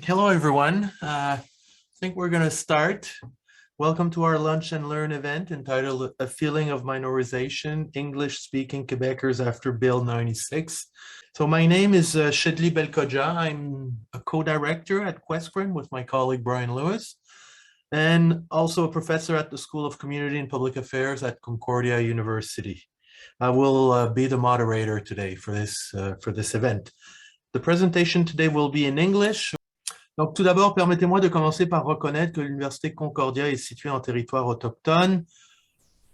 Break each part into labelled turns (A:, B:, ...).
A: Hello, everyone. I think we're going to start. Welcome to our Lunch and Learn event entitled A Feeling of Minoritization, English-speaking Quebecers after Bill 96. So my name is Shidli Belkodja. I'm a co-director at QUESCREN with my colleague Brian Lewis, and also a professor at the School of Community and Public Affairs at Concordia University. I will be the moderator today for this event. The presentation today will be in English. Donc, tout d'abord, permettez-moi de commencer par reconnaître que l'Université Concordia est située en territoire autochtone,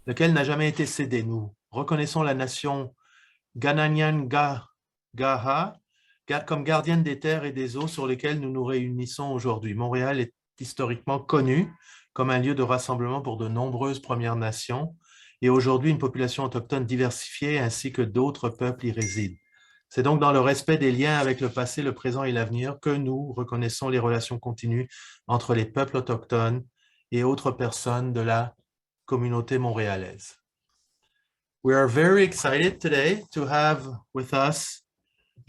A: lequel n'a jamais été cédé. Nous reconnaissons la nation Gananyan-Gaha comme gardienne des terres et des eaux sur lesquelles nous nous réunissons aujourd'hui. Montréal est historiquement connu comme un lieu de rassemblement pour de nombreuses Premières Nations et aujourd'hui une population autochtone diversifiée ainsi que d'autres peuples y résident. C'est donc dans le respect des liens avec le passé, le présent et l'avenir que nous reconnaissons les relations continues entre les peuples autochtones et autres personnes de la communauté montréalaise. We are very excited today to have with us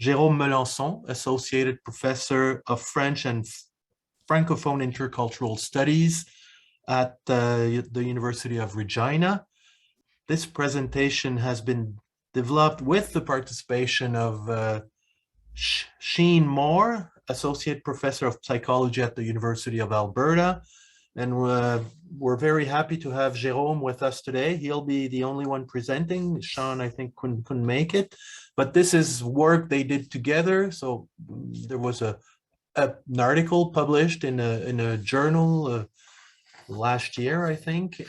A: Jérôme Melançon, Associated Professor of French and Francophone Intercultural Studies at the University of Regina. This presentation has been developed with the participation of Sheen Moore, Associate Professor of Psychology at the University of Alberta. And we're very happy to have Jérôme with us today. He'll be the only one presenting. Sean, I think, couldn't make it. But this is work they did together. So there was an article published in a journal last year, I think,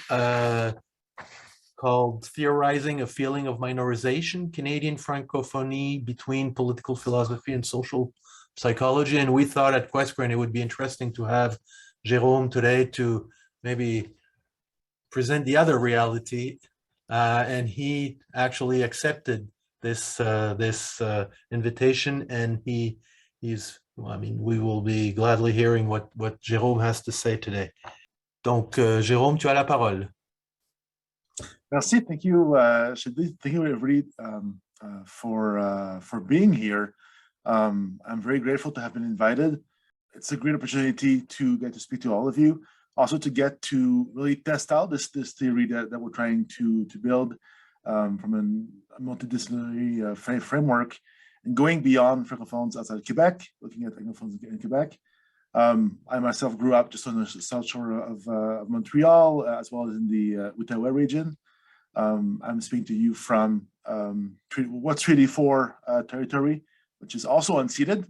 A: called Theorizing, a Feeling of Minoritization, Canadian Francophonie between Political Philosophy and Social Psychology. And we thought at QUESCREN it would be interesting to have Jérôme today to maybe present the other reality. And he actually accepted this invitation, and we will be gladly hearing what Jérôme has to say today. Donc, Jérôme, tu as la parole.
B: Merci, thank you, Shidli. Thank you, everybody, for being here. I'm very grateful to have been invited. It's a great opportunity to get to speak to all of you, also to get to really test out this theory that we're trying to build from a multidisciplinary framework and going beyond francophones outside of Quebec, looking at anglophones in Quebec. I myself grew up just on the south shore of Montreal, as well as in the Outaouais region. I'm speaking to you from what's Treaty 4 territory, which is also unceded,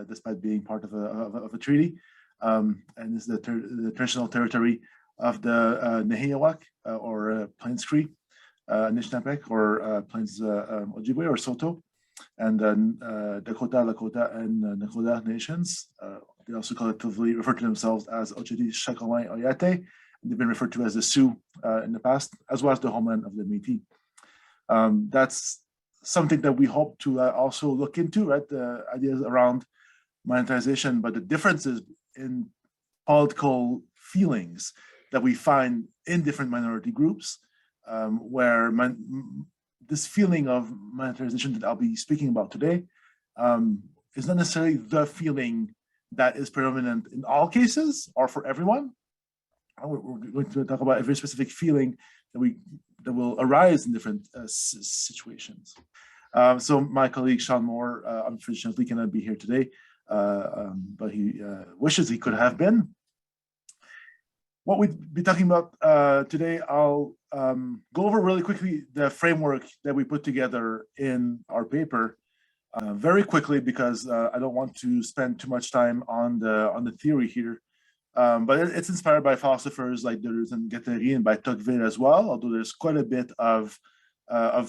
B: despite being part of a treaty. And this is the traditional territory of the Nehiyawak, or Plains Cree, Nishnapek, or Plains Ojibwe, or Soto, and then Dakota, Lakota, and Nakota nations. They also collectively refer to themselves as Ocheti, Shakalai, Oyate. They've been referred to as the Sioux in the past, as well as the homeland of the Métis. That's something that we hope to also look into, right? The ideas around monetization, but the differences in political feelings that we find in different minority groups, where this feeling of monetization that I'll be speaking about today is not necessarily the feeling that is predominant in all cases or for everyone. We're going to talk about a very specific feeling that will arise in different situations. So my colleague Sean Moore, unfortunately, cannot be here today, but he wishes he could have been. What we'd be talking about today, I'll go over really quickly the framework that we put together in our paper, very quickly, because I don't want to spend too much time on the theory here. But it's inspired by philosophers like Deleuze and Guattari and by Tocqueville as well, although there's quite a bit of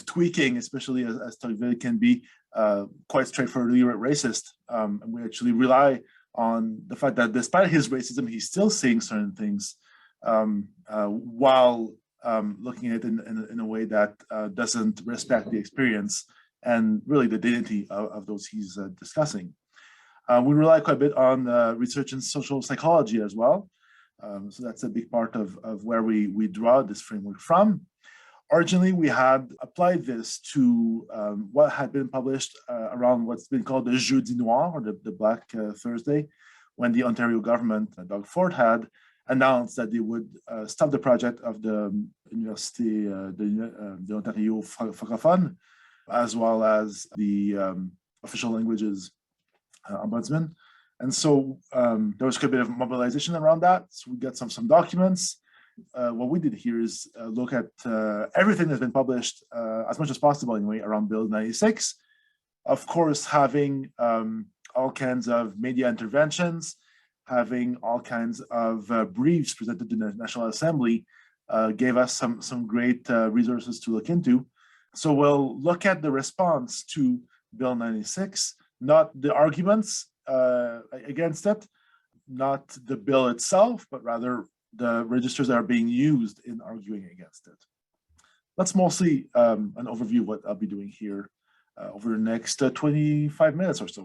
B: tweaking, especially as Tocqueville can be quite straightforwardly racist. And we actually rely on the fact that despite his racism, he's still saying certain things while looking at it in a way that doesn't respect the experience and really the dignity of those he's discussing. We rely quite a bit on research in social psychology as well. So that's a big part of where we draw this framework from. Originally, we had applied this to what had been published around what's been called the Jeudi Noir, or the Black Thursday, when the Ontario government, Doug Ford, had announced that they would stop the project of the Université de Ontario francophone, as well as the official languages ombudsman. And so there was quite a bit of mobilization around that. So we got some documents. What we did here is look at everything that's been published as much as possible anyway around Bill 96. Of course, having all kinds of media interventions, having all kinds of briefs presented to the National Assembly gave us some great resources to look into. So we'll look at the response to Bill 96, not the arguments against it, not the bill itself, but rather the registers that are being used in arguing against it. That's mostly an overview of what I'll be doing here over the next 25 minutes or so.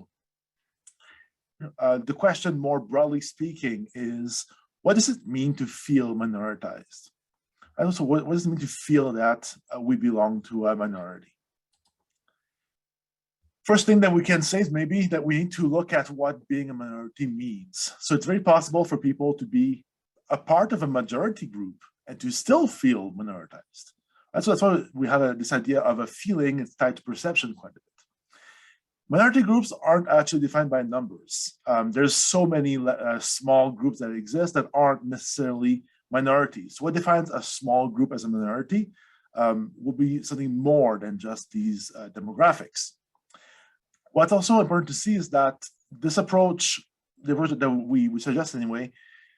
B: The question, more broadly speaking, is what does it mean to feel minoritized? And also, what does it mean to feel that we belong to a minority? First thing that we can say is maybe that we need to look at what being a minority means. So it's very possible for people to be a part of a majority group and to still feel minoritized. So that's why we have this idea of a feeling. It's tied to perception quite a bit. Minority groups aren't actually defined by numbers. There's so many small groups that exist that aren't necessarily minorities. So what defines a small group as a minority will be something more than just these demographics. What's also important to see is that this approach, the version that we suggest anyway,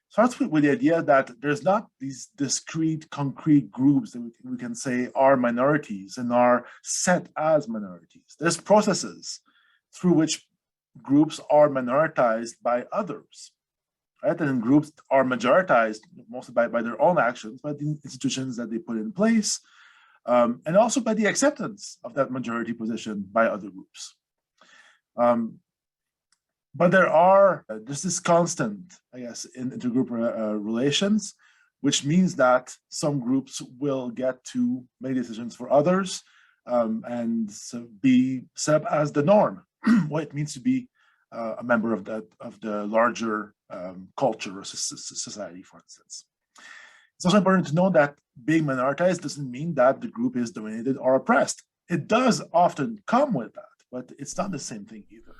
B: starts with the idea that there's not these discrete, concrete groups that we can say are minorities and are set as minorities. There's processes through which groups are minoritized by others, right? And groups are majoritized mostly by their own actions, by the institutions that they put in place, and also by the acceptance of that majority position by other groups. But there's this constant, I guess, in intergroup relations, which means that some groups will get to make decisions for others and so be set up as the norm, what it means to be a member of the larger culture or society, for instance. It's also important to know that being minoritized doesn't mean that the group is dominated or oppressed. It does often come with that, but it's not the same thing either.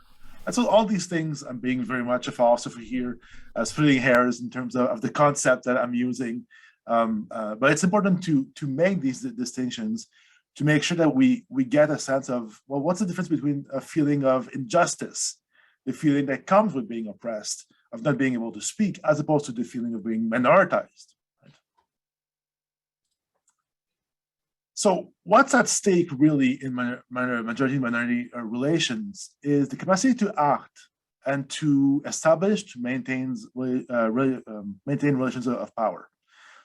B: And so all these things, I'm being very much a philosopher here, splitting hairs in terms of the concept that I'm using. But it's important to make these distinctions to make sure that we get a sense of, well, what's the difference between a feeling of injustice, the feeling that comes with being oppressed, of not being able to speak, as opposed to the feeling of being minoritized. Right? So what's at stake really in majority-minority relations is the capacity to act and to establish, to maintain relations of power.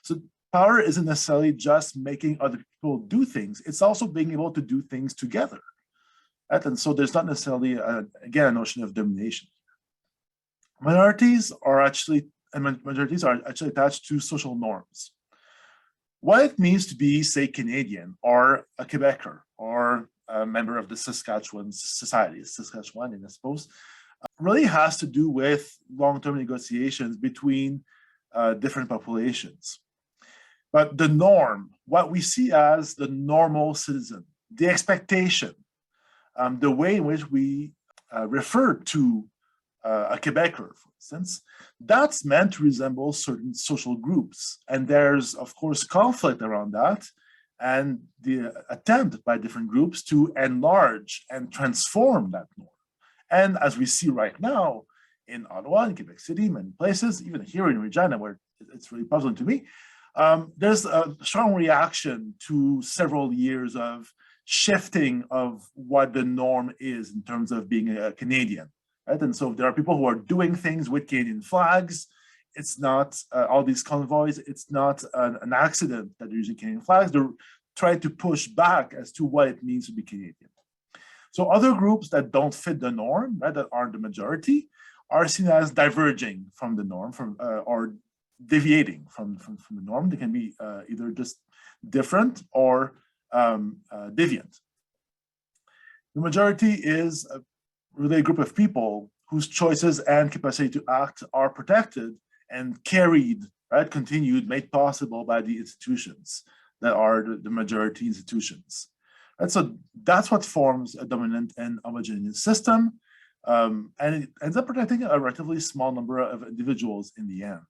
B: So power isn't necessarily just making other people do things, it's also being able to do things together. Right? And so there's not necessarily, again, a notion of domination. Minorities are actually, and majorities are actually attached to social norms. What it means to be, say, Canadian or a Quebecer or a member of the Saskatchewan society, Saskatchewanian, I suppose, really has to do with long-term negotiations between different populations. But the norm, what we see as the normal citizen, the expectation, the way in which we refer to a Quebecer, for instance, that's meant to resemble certain social groups. And there's, of course, conflict around that and the attempt by different groups to enlarge and transform that norm. And as we see right now in Ottawa, in Quebec City, many places, even here in Regina, where it's really puzzling to me, there's a strong reaction to several years of shifting of what the norm is in terms of being a Canadian. Right? And so there are people who are doing things with Canadian flags. It's not all these convoys. It's not an accident that they're using Canadian flags. They're trying to push back as to what it means to be Canadian. So other groups that don't fit the norm, right, that aren't the majority, are seen as diverging from the norm, or deviating from the norm. They can be either just different or deviant. The majority is really a group of people whose choices and capacity to act are protected and carried, right, continued, made possible by the institutions that are the majority institutions. And so that's what forms a dominant and homogeneous system. And it ends up protecting a relatively small number of individuals in the end.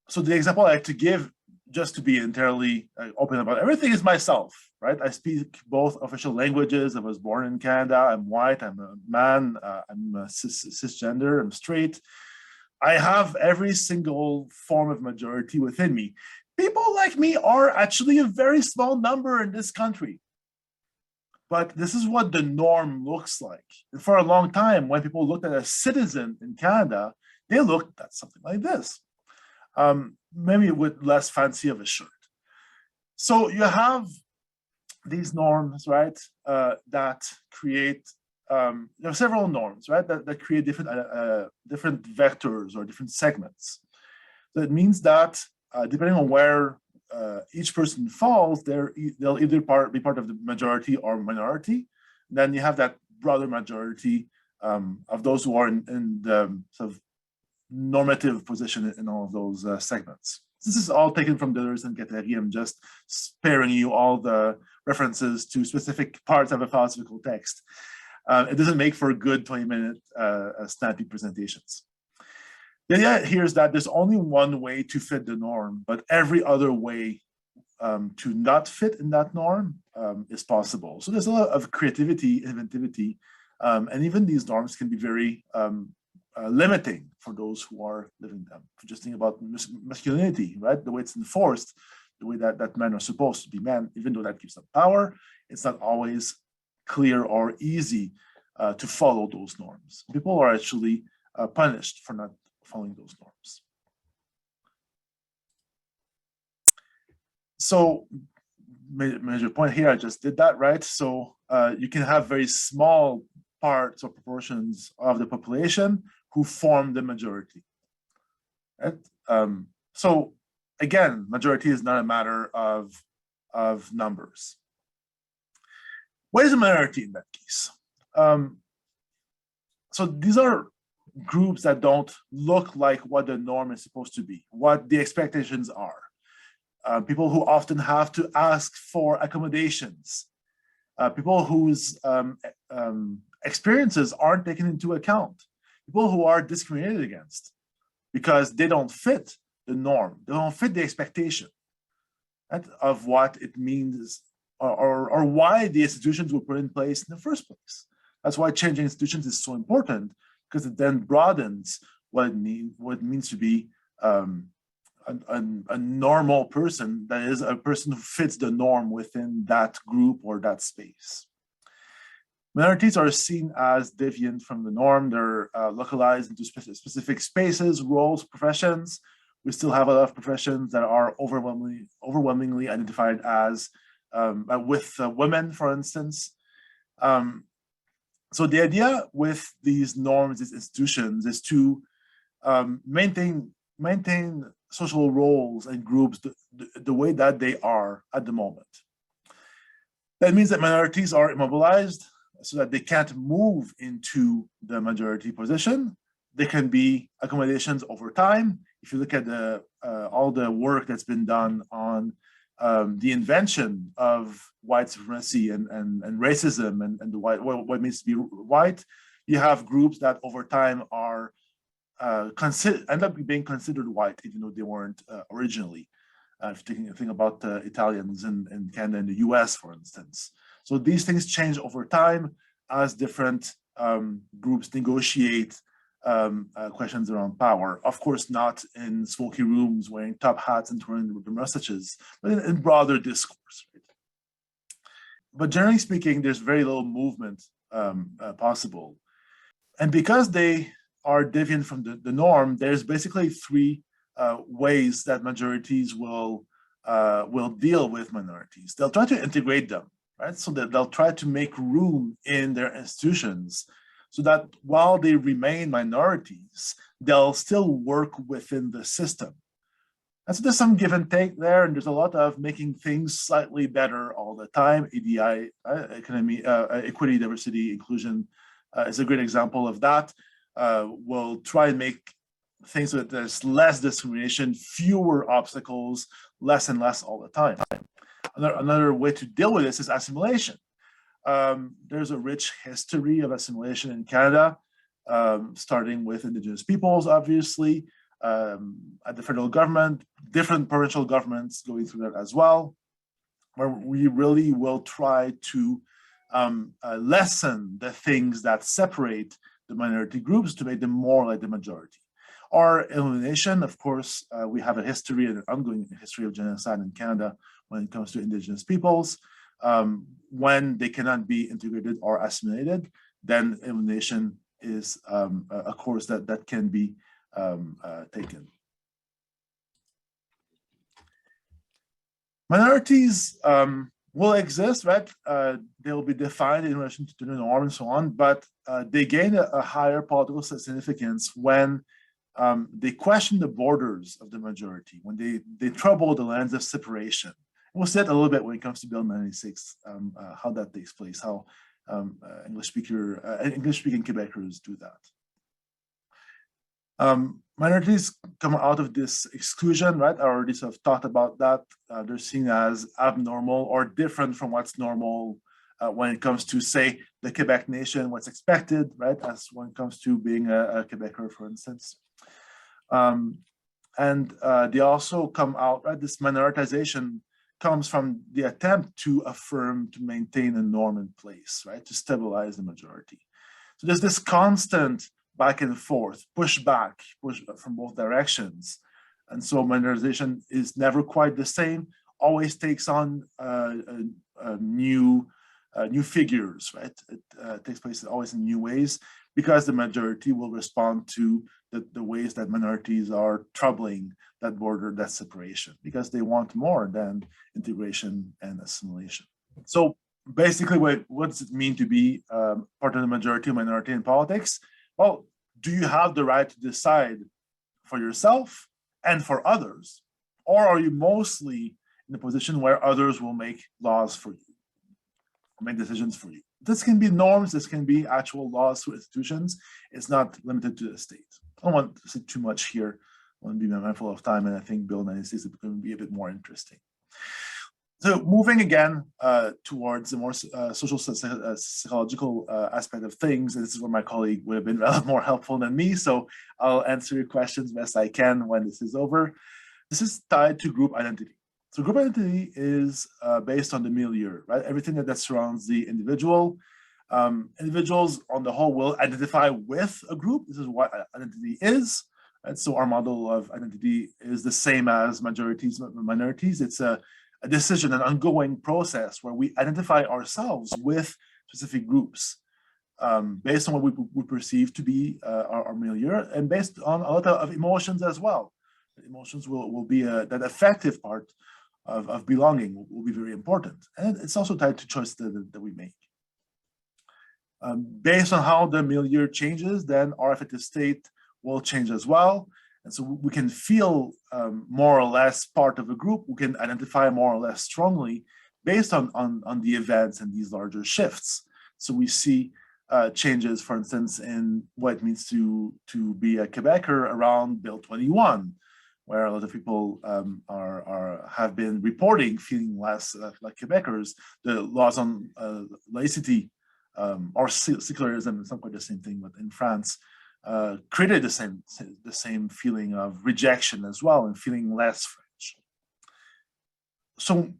B: So the example I like to give, just to be entirely open about everything, is myself, right? I speak both official languages. I was born in Canada. I'm white. I'm a man. I'm a cisgender. I'm straight. I have every single form of majority within me. People like me are actually a very small number in this country. But this is what the norm looks like. And for a long time, when people looked at a citizen in Canada, they looked at something like this. Maybe with less fancy of a shirt. So you have these norms, right, that create, there are several norms, right, that create different vectors or different segments. That means that depending on where each person falls, they'll either be part of the majority or minority. Then you have that broader majority of those who are in the sort of normative position in all of those segments. This is all taken from Deleuze and Guattari. I'm just sparing you all the references to specific parts of a philosophical text. It doesn't make for good 20-minute snappy presentations. The idea here is that there's only one way to fit the norm, but every other way to not fit in that norm is possible. So there's a lot of creativity, inventivity, and even these norms can be very limiting for those who are living them. Just think about masculinity, right? The way it's enforced, the way that men are supposed to be men, even though that gives them power, it's not always clear or easy to follow those norms. People are actually punished for not following those norms. So, major point here, I just did that, right? So you can have very small parts or proportions of the population who form the majority. Right? So again, majority is not a matter of numbers. What is a minority in that case? So these are groups that don't look like what the norm is supposed to be, what the expectations are. People who often have to ask for accommodations. People whose experiences aren't taken into account. People who are discriminated against because they don't fit the norm. They don't fit the expectation, right, of what it means or why the institutions were put in place in the first place. That's why changing institutions is so important, because it then broadens what it means to be a normal person, that is, a person who fits the norm within that group or that space. Minorities are seen as deviant from the norm. They're localized into specific spaces, roles, professions. We still have a lot of professions that are overwhelmingly identified as with women, for instance. So the idea with these norms, these institutions, is to maintain social roles and groups the way that they are at the moment. That means that minorities are immobilized so that they can't move into the majority position. There can be accommodations over time. If you look at all the work that's been done on the invention of white supremacy and racism and what it means to be white, you have groups that over time are end up being considered white, even though they weren't originally. If you think about Italians in Canada and the US, for instance. So these things change over time as different groups negotiate questions around power. Of course, not in smoky rooms wearing top hats and twirling the mustaches, but in broader discourse. Right? But generally speaking, there's very little movement possible. And because they are deviant from the norm, there's basically three ways that majorities will deal with minorities. They'll try to integrate them, right? So that they'll try to make room in their institutions so that while they remain minorities, they'll still work within the system. And so there's some give and take there, and there's a lot of making things slightly better all the time. EDI, economy, equity, diversity, inclusion, is a great example of that. We'll try and make things so that there's less discrimination, fewer obstacles, less and less all the time. Another way to deal with this is assimilation. There's a rich history of assimilation in Canada, starting with Indigenous peoples, obviously, at the federal government, different provincial governments going through that as well, where we really will try to lessen the things that separate the minority groups to make them more like the majority. Or elimination, of course, we have a history, an ongoing history of genocide in Canada when it comes to Indigenous peoples. When they cannot be integrated or assimilated, then elimination is a course that can be taken. Minorities will exist, right? They will be defined in relation to the norm and so on, but they gain a higher political significance when they question the borders of the majority, when they trouble the lines of separation. We'll see that a little bit when it comes to Bill 96, how that takes place, how English-speaking Quebecers do that. Minorities come out of this exclusion, right? I already sort of talked about that. They're seen as abnormal or different from what's normal when it comes to, say, the Quebec nation, what's expected, right? As when it comes to being a Quebecer, for instance. They also come out, right? This minoritization comes from the attempt to affirm, to maintain a norm in place, right? To stabilize the majority. So there's this constant back and forth, push from both directions. And so minoritization is never quite the same, always takes on new figures, right? It takes place always in new ways because the majority will respond to the ways that minorities are troubling that border, that separation, because they want more than integration and assimilation. So basically, what does it mean to be part of the majority or minority in politics? Well, do you have the right to decide for yourself and for others? Or are you mostly in a position where others will make laws for you, make decisions for you? This can be norms, this can be actual laws through institutions. It's not limited to the state. I don't want to say too much here. I want to be mindful of time, and I think Bill 96 is going to be a bit more interesting. So moving again towards the more social psychological aspect of things, and this is where my colleague would have been a lot more helpful than me, so I'll answer your questions best I can when this is over. This is tied to group identity. So group identity is based on the milieu, right? Everything that surrounds the individual. Individuals on the whole will identify with a group. This is what identity is. And so our model of identity is the same as majorities, minorities. It's a decision, an ongoing process where we identify ourselves with specific groups based on what we perceive to be our milieu, and based on a lot of emotions as well. Emotions will be that affective part of belonging will be very important. And it's also tied to choices that we make. Based on how the milieu changes, then our affective state will change as well. And so we can feel more or less part of a group. We can identify more or less strongly based on the events and these larger shifts. So we see changes, for instance, in what it means to be a Quebecer around Bill 21, where a lot of people have been reporting feeling less like Quebecers. The laws on laicity or secularism, it's not quite the same thing, but in France, created the same feeling of rejection as well, and feeling less French. So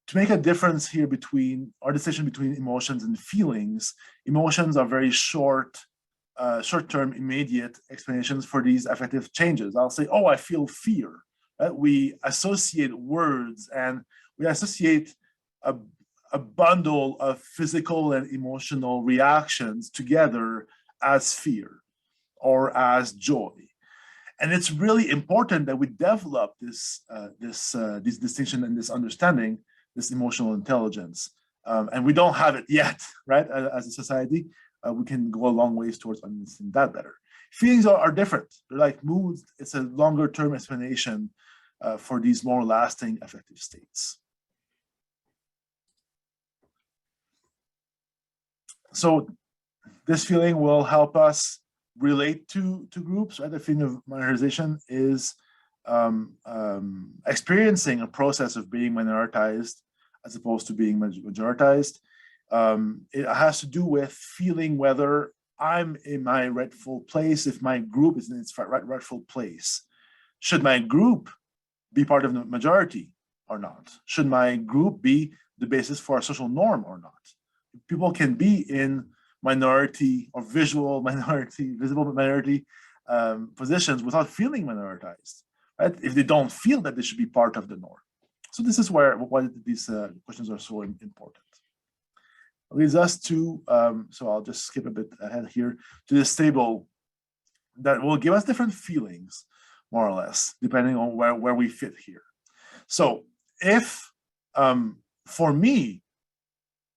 B: to make a difference here between our decision between emotions and feelings, emotions are very short-term, immediate explanations for these affective changes. I'll say, oh, I feel fear. Right? We associate words, and we associate a bundle of physical and emotional reactions together as fear or as joy. And it's really important that we develop this distinction and this understanding, this emotional intelligence. And we don't have it yet, right? As a society, we can go a long ways towards understanding that better. Feelings are different. They're like moods. It's a longer term explanation for these more lasting affective states. So This feeling will help us relate to groups, right? The feeling of minoritization is experiencing a process of being minoritized as opposed to being majoritized. It has to do with feeling whether I'm in my rightful place, if my group is in its rightful place. Should my group be part of the majority or not? Should my group be the basis for a social norm or not? People can be in minority or visible minority positions without feeling minoritized, right? If they don't feel that they should be part of the norm. So this is why these questions are so important. It leads us to, so I'll just skip a bit ahead here, to this table that will give us different feelings, more or less, depending on where we fit here. So if for me,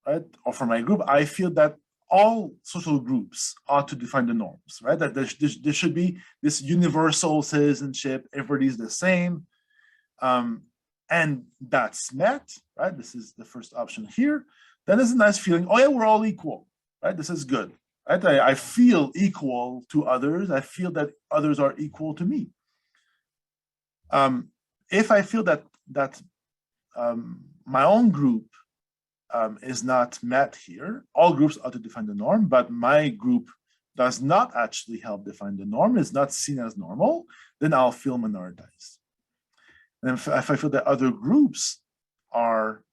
B: right, or for my group, I feel that all social groups ought to define the norms, right? That there should be this universal citizenship, everybody's the same, and that's met, right? This is the first option here. Then there's a nice feeling, oh yeah, we're all equal, right? This is good, right? I feel equal to others. I feel that others are equal to me. If I feel that my own group is not met here, all groups ought to define the norm, but my group does not actually help define the norm, is not seen as normal, then I'll feel minoritized. And if I feel that other groups are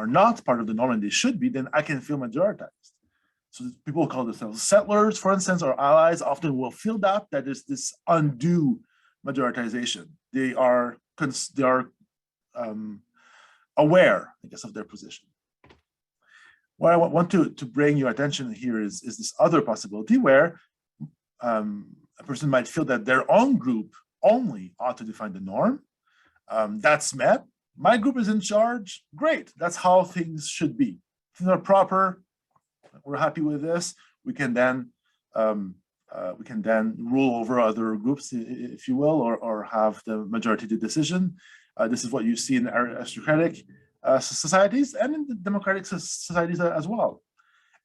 B: not part of the norm and they should be, then I can feel majoritized. So people call themselves settlers, for instance, or allies often will feel that there's this undue majoritization. They are aware, I guess, of their position. What I want to bring your attention here is this other possibility where a person might feel that their own group only ought to define the norm. That's met. My group is in charge. Great. That's how things should be. Things are proper. We're happy with this. We can then rule over other groups, if you will, or have the majority of the decision. This is what you see in aristocratic societies and in the democratic societies as well.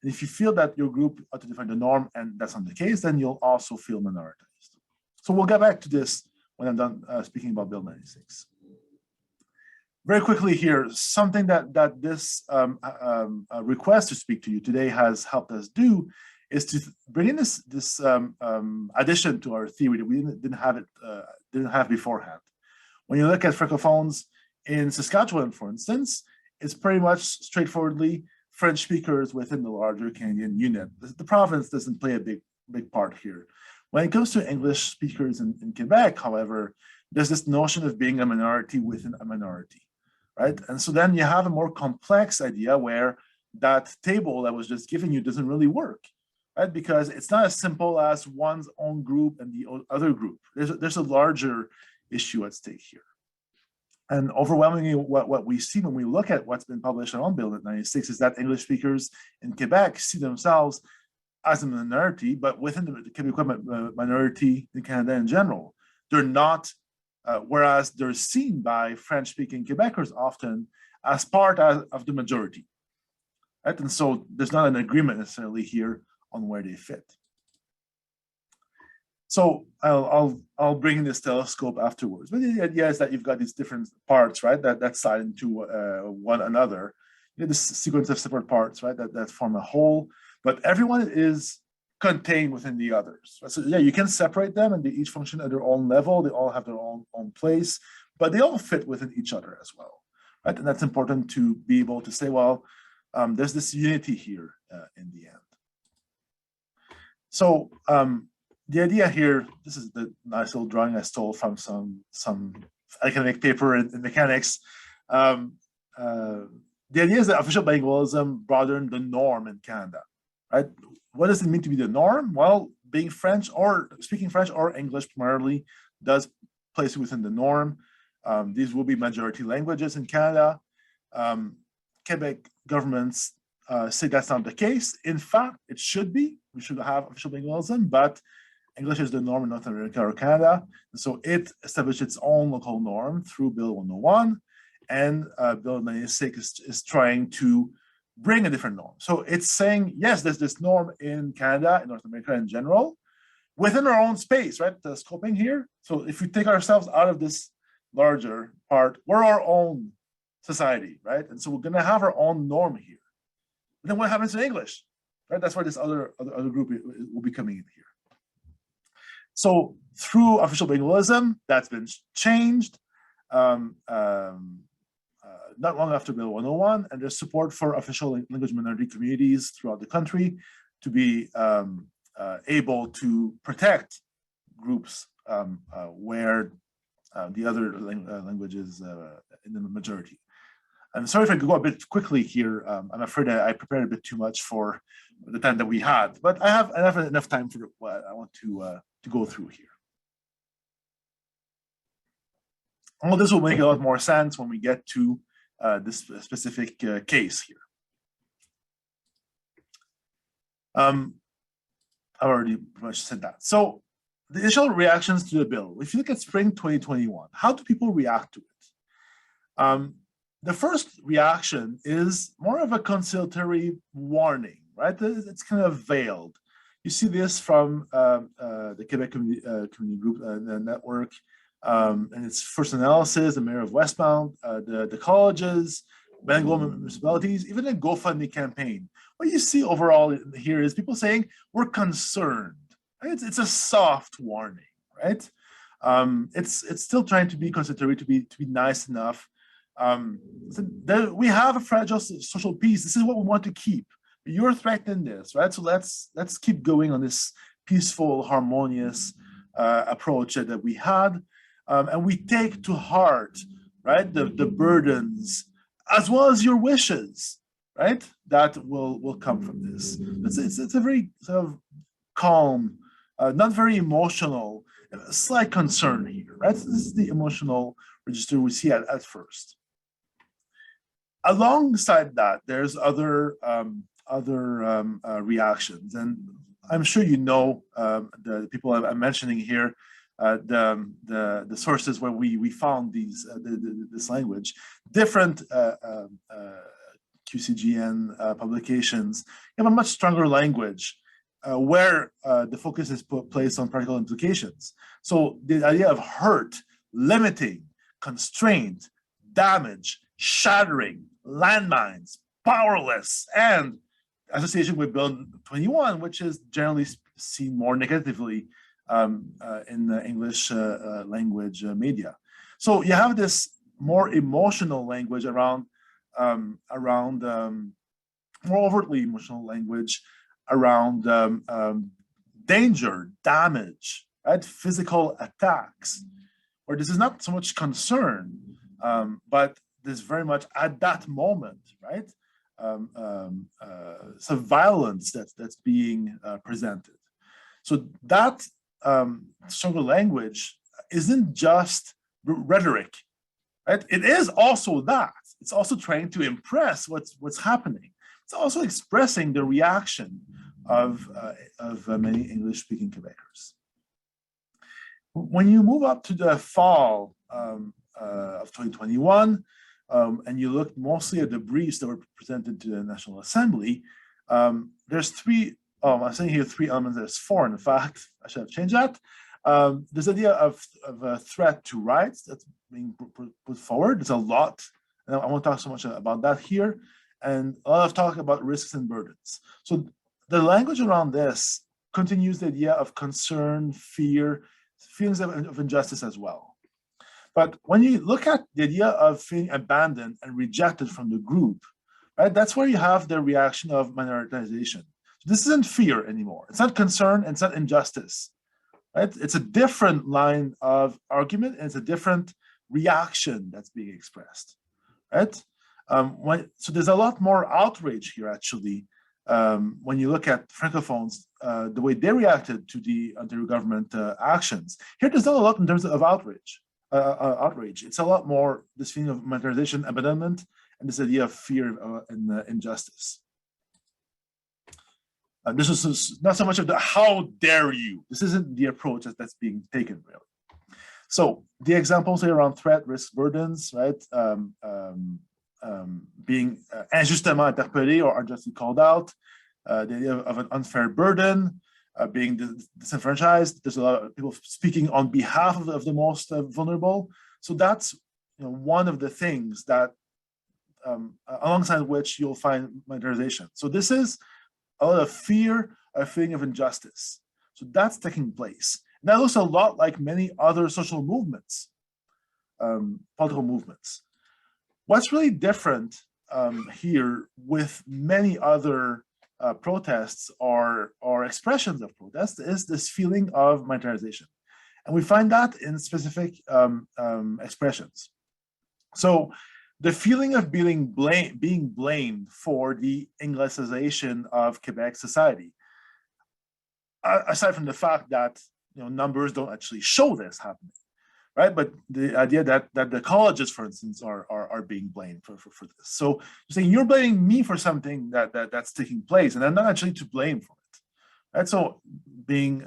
B: And if you feel that your group ought to define the norm and that's not the case, then you'll also feel minoritized. So we'll get back to this when I'm done speaking about Bill 96. Very quickly here, something that this request to speak to you today has helped us do is to bring in this addition to our theory that we didn't have beforehand. When you look at francophones in Saskatchewan, for instance, it's pretty much straightforwardly French speakers within the larger Canadian unit. The province doesn't play a big part here. When it comes to English speakers in Quebec, however, there's this notion of being a minority within a minority, right? And so then you have a more complex idea where that table that was just given you doesn't really work, right? Because it's not as simple as one's own group and the other group. There's a larger issue at stake here. And overwhelmingly, what we see when we look at what's been published on Bill 96 is that English speakers in Quebec see themselves as a minority, but within the Quebecois minority in Canada in general. They're not, whereas they're seen by French-speaking Quebecers often as part of the majority, right? And so there's not an agreement necessarily here on where they fit. So I'll bring in this telescope afterwards. But the idea is that you've got these different parts, right, that side into one another. You know, this sequence of separate parts, right, that form a whole. But everyone is contained within the others. So yeah, you can separate them and they each function at their own level. They all have their own place, but they all fit within each other as well, right? And that's important to be able to say, well, there's this unity here in the end. So the idea here, this is the nice little drawing I stole from some academic paper in mechanics. The idea is that official bilingualism broadened the norm in Canada, right? What does it mean to be the norm? Well, being French or speaking French or English primarily does place you within the norm. These will be majority languages in Canada. Quebec governments say that's not the case. In fact, it should be. We should have official bilingualism, but English is the norm in North America or Canada. And so it established its own local norm through Bill 101. And Bill 96 is trying to bring a different norm. So it's saying, yes, there's this norm in Canada, in North America in general, within our own space, right? The scoping here. So if we take ourselves out of this larger part, we're our own society, right? And so we're going to have our own norm here. But then what happens in English, right? That's where this other group will be coming in here. So through official bilingualism, that's been changed not long after Bill 101, and there's support for official language minority communities throughout the country to be able to protect groups where the other languages in the majority. I'm sorry if I go a bit quickly here. I'm afraid I prepared a bit too much for the time that we had, but I have enough time for what I want to go through here. All this will make a lot more sense when we get to this specific case here. I've already pretty much said that. So the initial reactions to the bill, if you look at spring 2021, how do people react to it? The first reaction is more of a conciliatory warning, right? It's kind of veiled. You see this from the Quebec Community Group the network, and its first analysis, the mayor of Westmount, the colleges, bilingual municipalities, even a GoFundMe campaign. What you see overall here is people saying, we're concerned. Right? It's a soft warning, right? It's still trying to be conciliatory, to be nice enough. So we have a fragile social peace. This is what we want to keep. You're threatening this, right? So let's keep going on this peaceful, harmonious approach that we had. And we take to heart, right, the burdens as well as your wishes, right, that will come from this. It's a very sort of calm, not very emotional, slight concern here, right? So this is the emotional register we see at first. Alongside that, there's other reactions, and I'm sure you know the people I'm mentioning here. The sources where we found these this language, different QCGN publications have a much stronger language where the focus is placed on practical implications. So the idea of hurt, limiting, constraint, damage, shattering, landmines, powerless, and association with Bill 21, which is generally seen more negatively in the English language media. So you have this more emotional language around more overtly emotional language around danger, damage, right? Physical attacks, where this is not so much concern, but this very much at that moment, right? Some violence that's being presented. So that stronger language isn't just rhetoric, right? It is also that. It's also trying to impress what's happening. It's also expressing the reaction of many English-speaking Quebecers. When you move up to the fall of 2021, and you look mostly at the briefs that were presented to the National Assembly, there's three. I'm saying here three elements. There's four, in fact. I should have changed that. This idea of a threat to rights that's being put forward. There's a lot, and I won't talk so much about that here, and a lot of talk about risks and burdens. So the language around this continues the idea of concern, fear, feelings of injustice as well. But when you look at the idea of feeling abandoned and rejected from the group, right, that's where you have the reaction of minoritization. This isn't fear anymore. It's not concern, and it's not injustice, right? It's a different line of argument, and it's a different reaction that's being expressed, right? So there's a lot more outrage here, actually, when you look at Francophones, the way they reacted to the Ontario government actions. Here, there's not a lot in terms of outrage. It's a lot more this feeling of minoritization, abandonment, and this idea of fear and injustice. This is not so much of the how dare you. This isn't the approach that's being taken, really. So the examples here around threat, risk, burdens, right? being injustement interpellé or unjustly called out, the idea of an unfair burden, being disenfranchised. There's a lot of people speaking on behalf of the most vulnerable. So that's one of the things that, alongside which you'll find monetarization. So this is a lot of fear, a feeling of injustice. So that's taking place. And that looks a lot like many other social movements, political movements. What's really different here with many other protests or expressions of protest is this feeling of monetarization. And we find that in specific expressions. So the feeling of being blamed for the Anglicization of Quebec society, aside from the fact that numbers don't actually show this happening, right? But the idea that the colleges, for instance, are being blamed for this. So you're saying you're blaming me for something that's taking place, and I'm not actually to blame for it, right? So being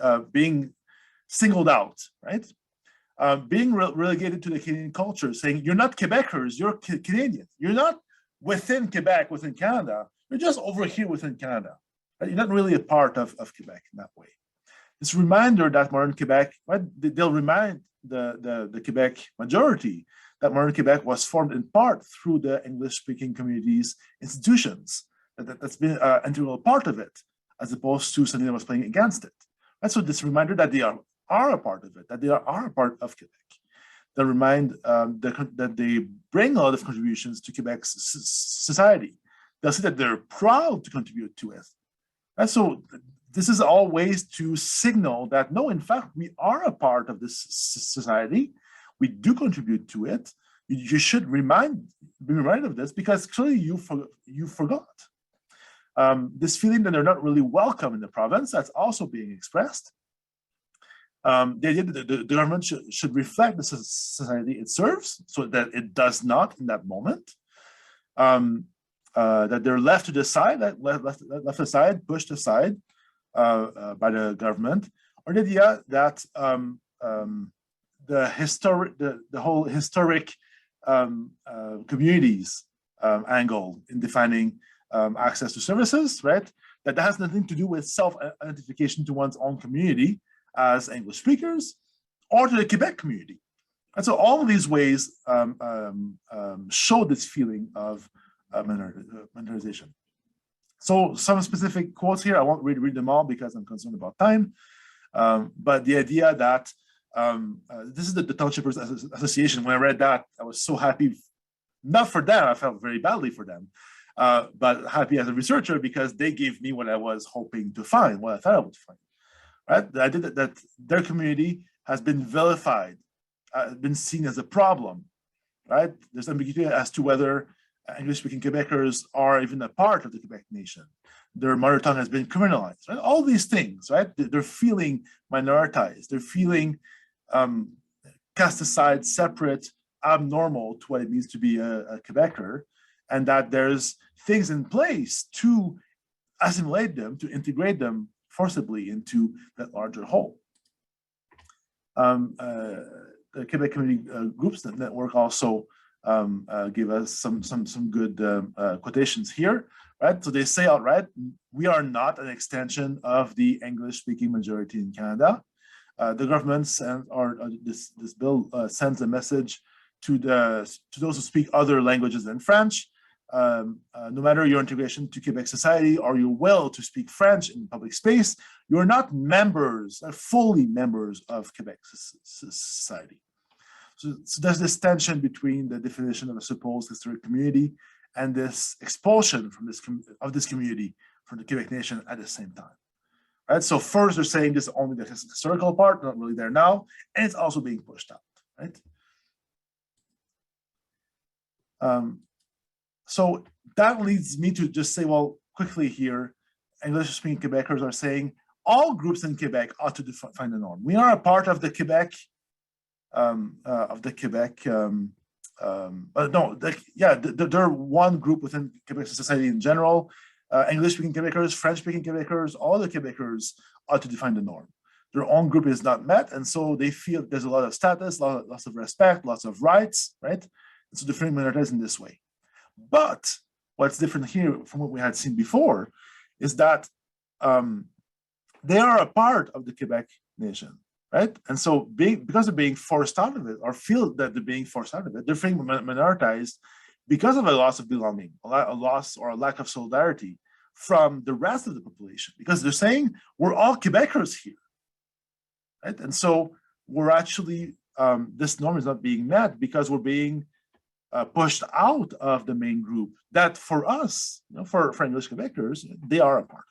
B: singled out, right? Being relegated to the Canadian culture, saying you're not Quebecers, you're Canadians. You're not within Quebec, within Canada. You're just over here within Canada. Right? You're not really a part of Quebec in that way. This reminder that modern Quebec, right? They'll remind the Quebec majority that modern Quebec was formed in part through the English-speaking communities institutions. That's been an integral part of it, as opposed to something that was playing against it. And so this reminder that they are a part of it, that they are a part of Quebec. They remind that they bring a lot of contributions to Quebec's society. They'll say that they're proud to contribute to it. And so this is all ways to signal that, no, in fact, we are a part of this society. We do contribute to it. You should be reminded of this, because clearly you forgot. This feeling that they're not really welcome in the province, that's also being expressed. The idea that the government should reflect the society it serves, so that it does not in that moment. That they're left to the side, left aside, pushed aside by the government, or the idea that the whole historic communities angle in defining access to services, right? That has nothing to do with self-identification to one's own community as English speakers, or to the Quebec community. And so all of these ways show this feeling of minoritization. So some specific quotes here, I won't read them all because I'm concerned about time, but the idea that this is the Townshippers Association. When I read that, I was so happy, not for them, I felt very badly for them, but happy as a researcher because they gave me what I was hoping to find, what I thought I would find. Right? The idea that their community has been vilified, been seen as a problem, right? There's ambiguity as to whether English-speaking Quebecers are even a part of the Quebec nation. Their mother tongue has been criminalized, right? All these things, right? They're feeling minoritized. They're feeling cast aside, separate, abnormal to what it means to be a Quebecer, and that there's things in place to assimilate them, to integrate them forcibly into that larger whole. The Quebec Community Groups Network also give us some good quotations here, right? So they say outright, we are not an extension of the English-speaking majority in Canada. The government this bill sends a message to those who speak other languages than French. No matter your integration to Quebec society or your will to speak French in public space, you're not fully members of Quebec society. So there's this tension between the definition of a supposed historic community and this expulsion from this community from the Quebec nation at the same time. Right? So first they're saying this is only the historical part, not really there now, and it's also being pushed out, right? So that leads me to just say, well, quickly here, English-speaking Quebecers are saying all groups in Quebec ought to define the norm. We are a part of the Quebec, they're one group within Quebec society in general. English-speaking Quebecers, French-speaking Quebecers, all the Quebecers ought to define the norm. Their own group is not met, and so they feel there's a lot of status, lots of respect, lots of rights, right? And so they're feeling minoritized in this way. But what's different here from what we had seen before is that they are a part of the Quebec nation, right? And so because they're being forced out of it, or feel that they're being forced out of it, they're feeling minoritized because of a loss of belonging, a loss or a lack of solidarity from the rest of the population, because they're saying we're all Quebecers here, right? And so we're actually, this norm is not being met because we're being pushed out of the main group that for us, for English Quebecers, they are a part of.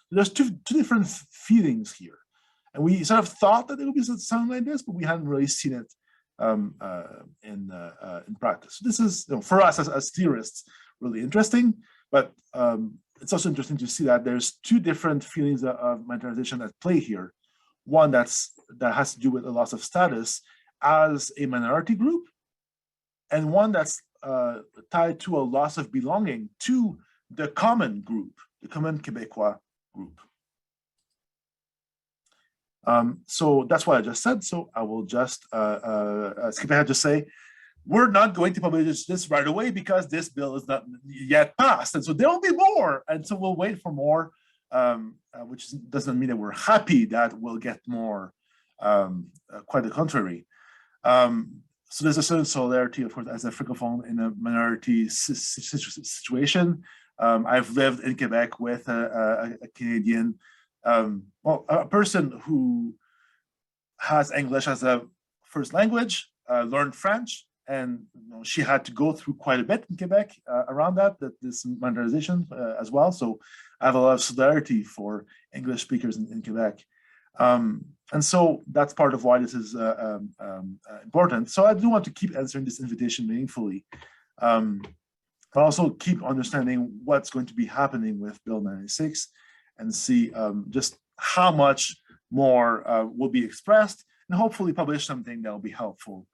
B: There's two different feelings here. And we sort of thought that it would be something like this, but we hadn't really seen it in practice. So this is, for us as theorists, really interesting, but it's also interesting to see that there's two different feelings of monetarization at play here. One that has to do with a loss of status as a minority group, and one that's tied to a loss of belonging to the common group, the common Québécois group. So that's what I just said. So I will just skip ahead to say, we're not going to publish this right away because this bill is not yet passed. And so there will be more. And so we'll wait for more, which doesn't mean that we're happy that we'll get more, quite the contrary. So there's a certain solidarity, of course, as a francophone in a minority situation. I've lived in Quebec with a Canadian, a person who has English as a first language, learned French, and she had to go through quite a bit in Quebec around this monetarization as well. So I have a lot of solidarity for English speakers in Quebec. And so that's part of why this is important. So I do want to keep answering this invitation meaningfully, but also keep understanding what's going to be happening with Bill 96 and see just how much more will be expressed, and hopefully publish something that will be helpful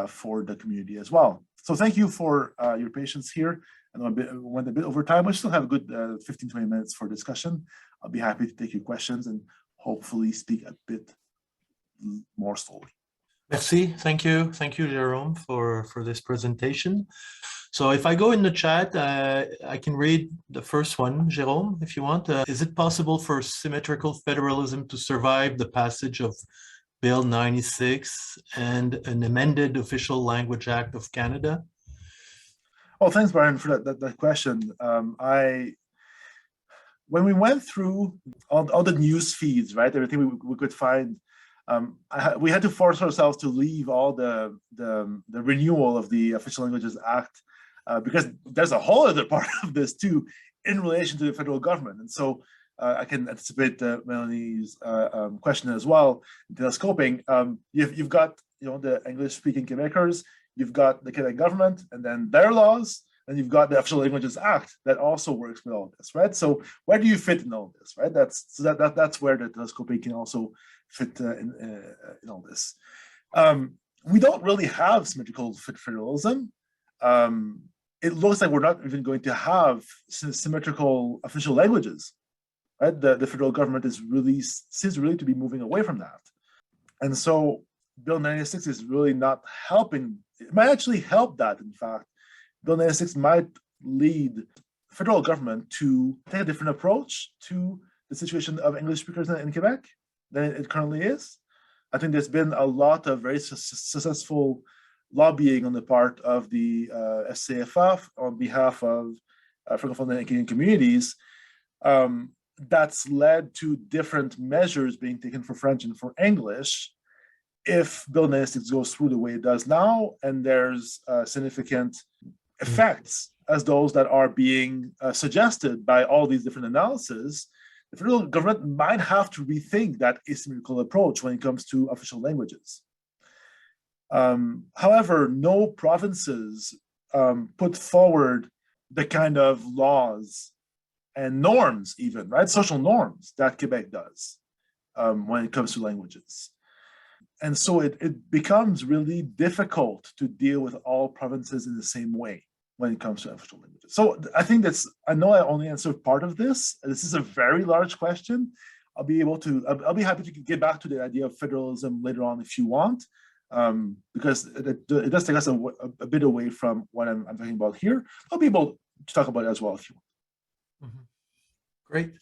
B: for the community as well. So thank you for your patience here. I know I went a bit over time. We still have a good 15, 20 minutes for discussion. I'll be happy to take your questions and hopefully speak a bit more slowly.
A: Merci. Thank you, Jérôme, for this presentation. So if I go in the chat, I can read the first one, Jérôme, if you want. Is it possible for symmetrical federalism to survive the passage of Bill 96 and an amended Official Language Act of Canada?
B: Oh, thanks, Brian, for that question. When we went through all the news feeds, right, everything we could find, we had to force ourselves to leave all the renewal of the Official Languages Act because there's a whole other part of this too in relation to the federal government. And so I can anticipate Melanie's question as well, telescoping. You've got the English-speaking Quebecers, you've got the Quebec government, and then their laws, and you've got the Official Languages Act that also works with all this, right? So where do you fit in all this, right? That's where the telescoping can also fit in all this. We don't really have symmetrical federalism. It looks like we're not even going to have symmetrical official languages, right? The federal government seems really to be moving away from that. And so Bill 96 is really not helping. It might actually help that, in fact. Bill 96 might lead the federal government to take a different approach to the situation of English speakers in Quebec than it currently is. I think there's been a lot of very successful lobbying on the part of the SCFF on behalf of Francophone and Canadian communities that's led to different measures being taken for French and for English if Bill 96 goes through the way it does now, and there's significant effects as those that are being suggested by all these different analyses. The federal government might have to rethink that asymmetrical approach when it comes to official languages. However, no provinces put forward the kind of laws and norms, even, right? Social norms that Quebec does when it comes to languages. And so it becomes really difficult to deal with all provinces in the same way when it comes to official languages. So I think I know I only answered part of this. This is a very large question. I'll be happy to get back to the idea of federalism later on if you want. because it does take us a bit away from what I'm talking about here. I'll be able to talk about it as well if you want.
A: Mhm. Great.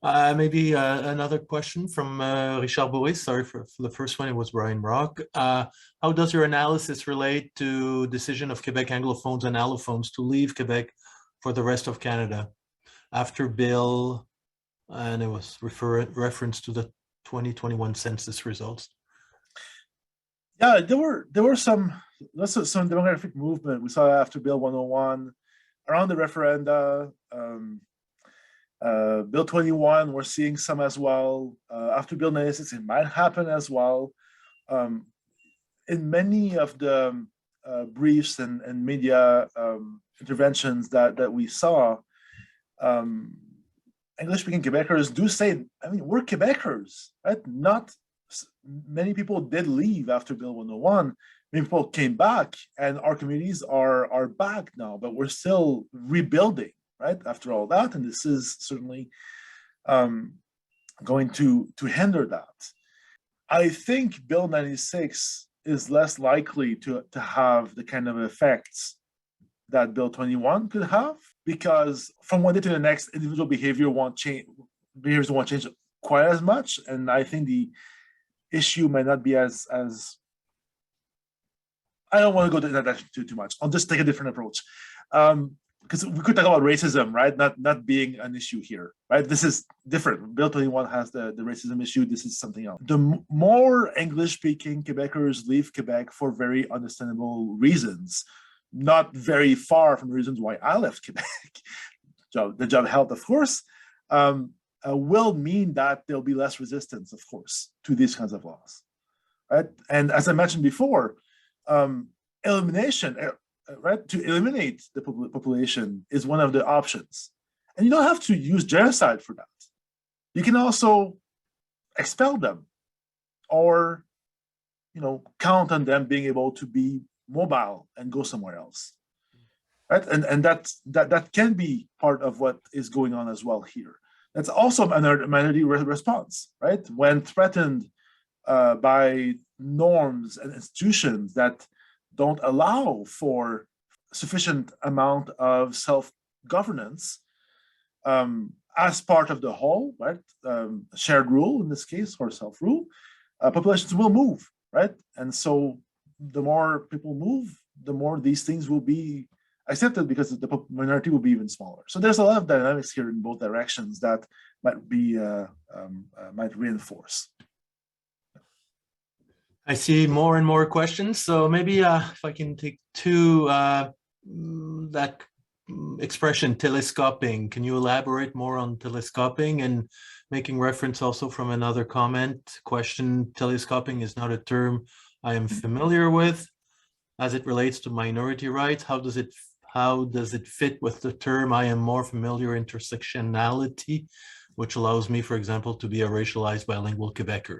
A: Maybe another question from Richard Boris. Sorry for the first one. It was Brian Rock. How does your analysis relate to decision of Quebec Anglophones and Allophones to leave Quebec for the rest of Canada after Bill, and it was reference to the 2021 census results?
B: Yeah, there were some demographic movement we saw after Bill 101, around the referenda. Bill 21, we're seeing some as well. After Bill 96, it might happen as well. In many of the briefs and media interventions that we saw, English-speaking Quebecers do say, I mean, we're Quebecers, right? Not many people did leave after Bill 101. Many people came back, and our communities are back now, but we're still rebuilding, right? After all that, and this is certainly going to hinder that. I think Bill 96 is less likely to have the kind of effects that Bill 21 could have, because from one day to the next, individual behaviors won't change quite as much, and I think the issue might not be as I don't want to go to that direction too much. I'll just take a different approach. Because we could talk about racism, right? Not being an issue here, right? This is different. Bill 21 has the racism issue. This is something else. The more English-speaking Quebecers leave Quebec for very understandable reasons, not very far from the reasons why I left Quebec, the job held, of course, will mean that there'll be less resistance, of course, to these kinds of laws, right? And as I mentioned before, elimination, right? To eliminate the population is one of the options. And you don't have to use genocide for that. You can also expel them or, count on them being able to be mobile and go somewhere else, right? And that can be part of what is going on as well here. That's also a minority response, right? When threatened by norms and institutions that don't allow for sufficient amount of self-governance as part of the whole, right? Shared rule in this case, or self-rule, populations will move, right? And so the more people move, the more these things will be accepted because the minority will be even smaller. So there's a lot of dynamics here in both directions that might reinforce.
A: I see more and more questions. So maybe if I can take two, that expression telescoping, can you elaborate more on telescoping, and making reference also from another question, telescoping is not a term I am familiar with as it relates to minority rights. How does it fit with the term I am more familiar, intersectionality, which allows me, for example, to be a racialized bilingual Quebecer?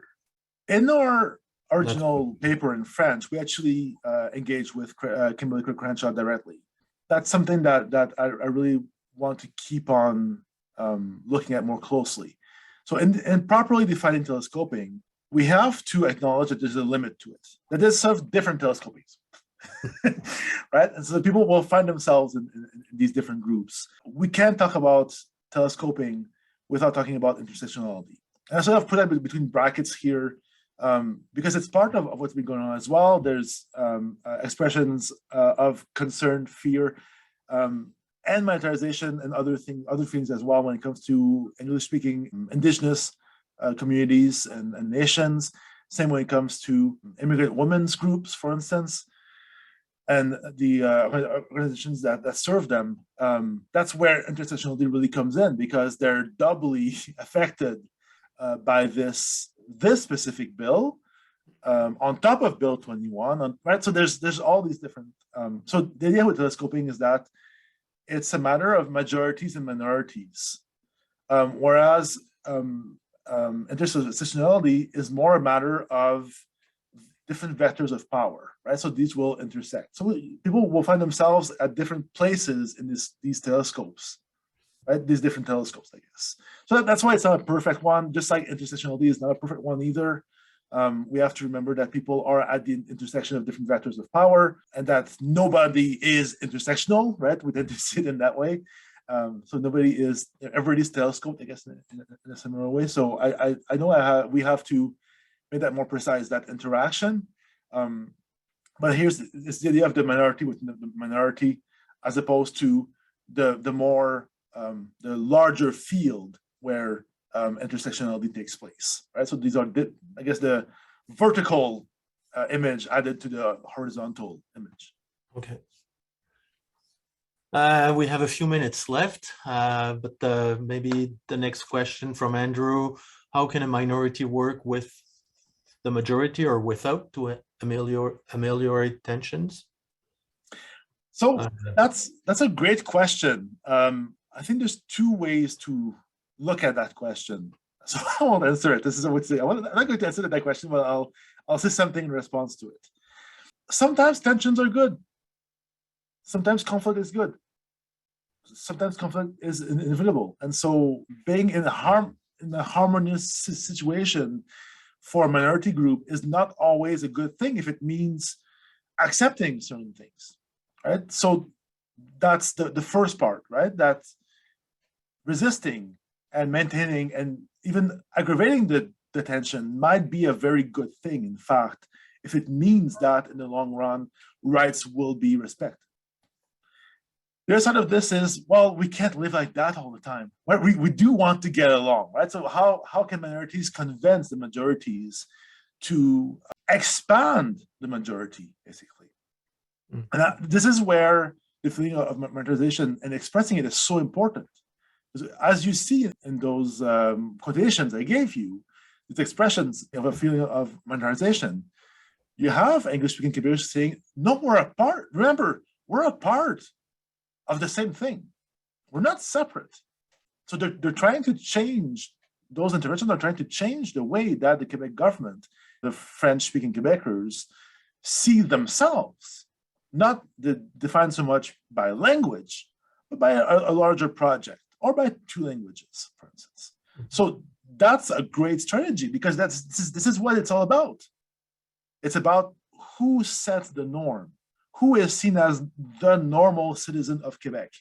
B: In our original paper in French, we actually engaged with Kimberly Crenshaw directly. That's something that I really want to keep on looking at more closely. So in properly defining telescoping, we have to acknowledge that there's a limit to it, that there's sort of different telescopings, right? And so people will find themselves in these different groups. We can't talk about telescoping without talking about intersectionality. And so I've put that between brackets here, because it's part of what's been going on as well. There's expressions of concern, fear, and monetarization, and other things as well when it comes to English-speaking Indigenous communities and nations. Same when it comes to immigrant women's groups, for instance, and the organizations that serve them. That's where intersectionality really comes in, because they're doubly affected by this specific bill, on top of Bill 21, right? So there's all these different. So the idea with telescoping is that it's a matter of majorities and minorities, whereas intersectionality is more a matter of different vectors of power, right? So these will intersect. So people will find themselves at different places in these telescopes, right? These different telescopes, I guess. So that's why it's not a perfect one, just like intersectionality is not a perfect one either. We have to remember that people are at the intersection of different vectors of power, and that nobody is intersectional, right? We tend to see it in that way. So everybody's telescoped, I guess, in a similar way. So I know we have to make that more precise, that interaction. But here's the idea of the minority within the minority, as opposed to the more the larger field where intersectionality takes place, right? So these are, I guess, the vertical image added to the horizontal image.
A: Okay. We have a few minutes left, but maybe the next question from Andrew: how can a minority work with the majority or without to ameliorate tensions?
B: So that's a great question. I think there's two ways to look at that question. So I won't answer it. This is what I would say. I'm not going to answer that question, but I'll say something in response to it. Sometimes tensions are good. Sometimes conflict is good. Sometimes conflict is inevitable. And so being in a harmonious situation for a minority group is not always a good thing if it means accepting certain things, right? So that's the first part, right? That's resisting and maintaining and even aggravating the tension might be a very good thing, in fact, if it means that in the long run, rights will be respected. The other side of this is, well, we can't live like that all the time. Right? We do want to get along, right? So how can minorities convince the majorities to expand the majority, basically? And this is where the feeling of monetarization and expressing it is so important. As you see in those quotations I gave you, these expressions of a feeling of monetarization, you have English-speaking Quebecers saying, no, we're a part. Remember, we're a part of the same thing. We're not separate. So they're trying to change, those interventions are trying to change the way that the Quebec government, the French-speaking Quebecers, see themselves, not defined so much by language, but by a larger project, or by two languages, for instance. So that's a great strategy, because this is what it's all about. It's about who sets the norm, who is seen as the normal citizen of Quebec.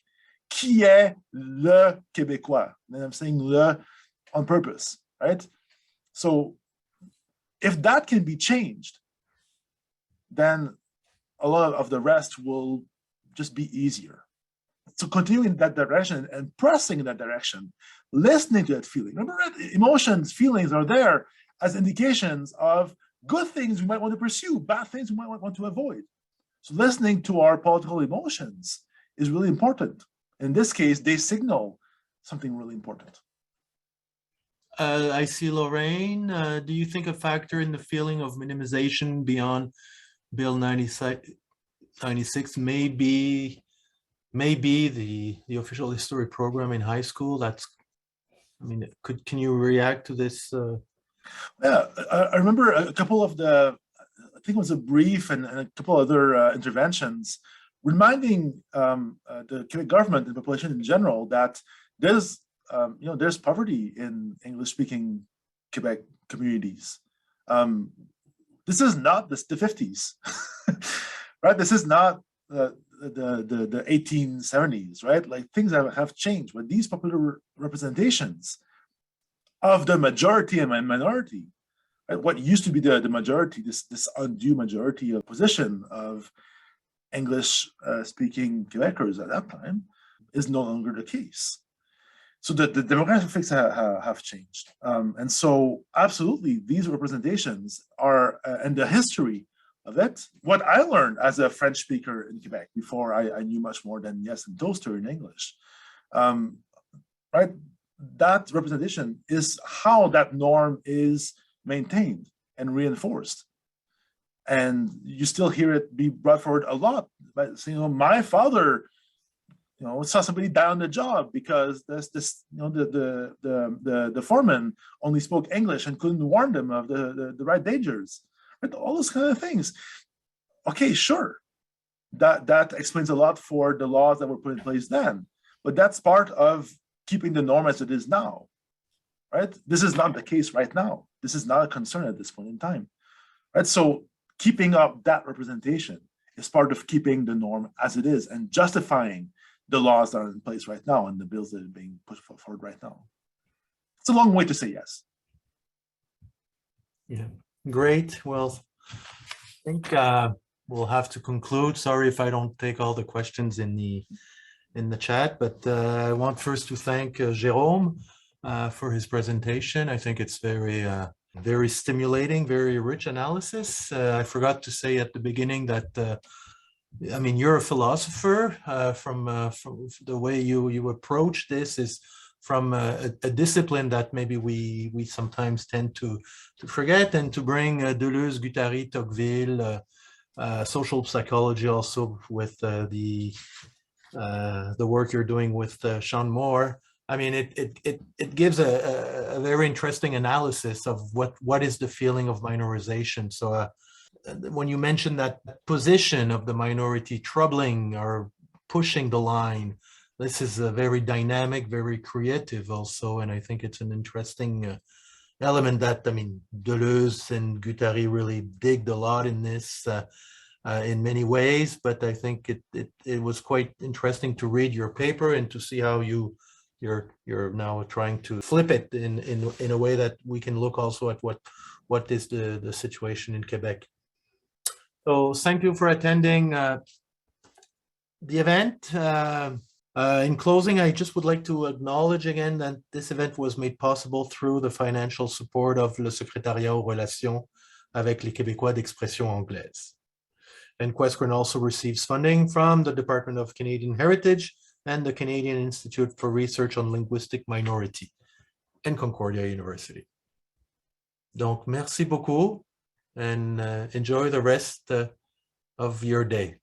B: Qui est le Québécois? And I'm saying le on purpose, right? So if that can be changed, then a lot of the rest will just be easier. So continuing in that direction and pressing in that direction, listening to that feeling. Remember, emotions, feelings are there as indications of good things we might want to pursue, bad things we might want to avoid. So listening to our political emotions is really important. In this case, they signal something really important.
A: I see Lorraine. Do you think a factor in the feeling of minimization beyond Bill 96 may be the official history program in high school? Can you react to this?
B: Yeah, I remember a couple of I think it was a brief and a couple other interventions reminding the Quebec government and the population in general that there's poverty in English-speaking Quebec communities. This is not the 50s, right? This is not the 1870s, right? Like, things have changed, but these popular representations of the majority and minority, right? What used to be the majority, this undue majority of position of English-speaking Quebecers at that time, is no longer the case. So the demographics have changed. And so absolutely, these representations are, and the history of it, what I learned as a French speaker in Quebec before I knew much more than yes and toaster in English, right? That representation is how that norm is maintained and reinforced. And you still hear it be brought forward a lot. But my father, saw somebody die on the job because the foreman only spoke English and couldn't warn them of the right dangers. Right? All those kind of things. Okay, sure. That explains a lot for the laws that were put in place then. But that's part of keeping the norm as it is now. Right? This is not the case right now. this is not a concern at this point in time, right? So keeping up that representation is part of keeping the norm as it is and justifying the laws that are in place right now and the bills that are being pushed forward right now. It's a long way to say yes.
A: Yeah, great. Well, I think we'll have to conclude. Sorry if I don't take all the questions in the chat, but I want first to thank Jérôme for his presentation. I think it's very stimulating, very rich analysis. I forgot to say at the beginning that I mean, you're a philosopher. From the way you approach this is from a discipline that maybe we sometimes tend to forget, and to bring Deleuze, Guattari, Tocqueville, social psychology also with the work you're doing with Sean Moore. I mean, it gives a very interesting analysis of what is the feeling of minorization. So when you mention that position of the minority troubling or pushing the line, this is a very dynamic, very creative also, and I think it's an interesting element that, I mean, Deleuze and Guattari really digged a lot in this in many ways, but I think it was quite interesting to read your paper and to see how you're now trying to flip it in a way that we can look also at what is the situation in Quebec. So thank you for attending the event. In closing, I just would like to acknowledge again that this event was made possible through the financial support of le Secretariat aux relations avec les Québécois d'expression anglaise. And QUESCREN also receives funding from the Department of Canadian Heritage and the Canadian Institute for Research on Linguistic Minorities and Concordia University. Donc, merci beaucoup, and enjoy the rest of your day.